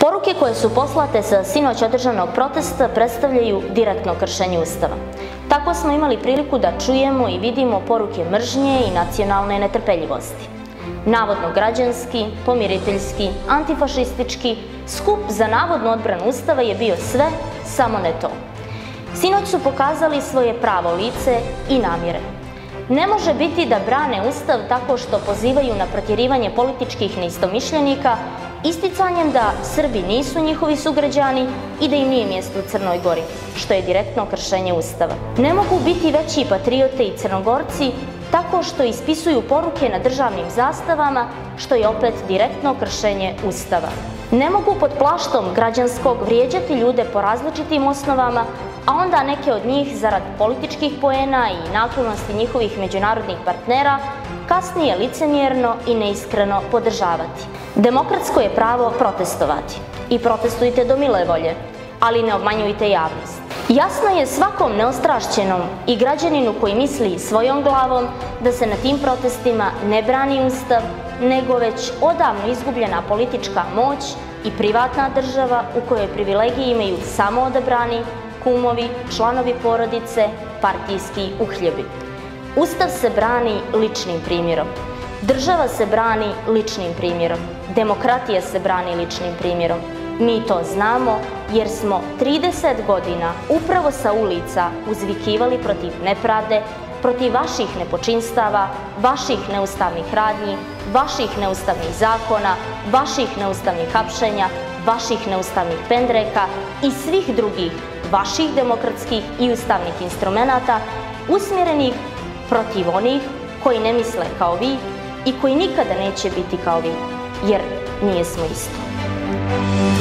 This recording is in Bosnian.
Poruke koje su poslate sa sinoć održanog protesta predstavljaju direktno kršenje Ustava. Tako smo imali priliku da čujemo i vidimo poruke mržnje i nacionalne netrpeljivosti. Navodno građanski, pomiriteljski, antifašistički skup za navodnu odbranu Ustava je bio sve, samo ne to. Sinoć su pokazali svoje pravo lice i namjere. Ne može biti da brane Ustav tako što pozivaju na protjerivanje političkih neistomišljenika, isticanjem da Srbi nisu njihovi sugrađani i da im nije mjesto u Crnoj Gori, što je direktno kršenje Ustava. Ne mogu biti veći patriote i Crnogorci tako što ispisuju poruke na državnim zastavama, što je opet direktno kršenje Ustava. Ne mogu pod plaštom građanskog vrijeđati ljude po različitim osnovama, a onda neke od njih zarad političkih poena i naklonosti njihovih međunarodnih partnera kasnije licemjerno i neiskreno podržavati. Demokratsko je pravo protestovati i protestujte do mile volje, ali ne obmanjujte javnost. Jasno je svakom neostrašćenom i građaninu koji misli svojom glavom da se na tim protestima ne brani Ustav, nego već odavno izgubljena politička moć i privatna država u kojoj privilegije imaju samo odabrani, kumovi, članovi porodice, partijski uhljebi. Ustav se brani ličnim primjerom. Država se brani ličnim primjerom. Demokratija se brani ličnim primjerom. Mi to znamo jer smo 30 godina upravo sa ulica uzvikivali protiv nepravde, protiv vaših nepočinstava, vaših neustavnih radnji, vaših neustavnih zakona, vaših neustavnih hapšenja, vaših neustavnih pendreka i svih drugih vaših demokratskih i ustavnih instrumenata usmjerenih protiv onih koji ne misle kao vi i koji nikada neće biti kao vi, jer nije smo isto.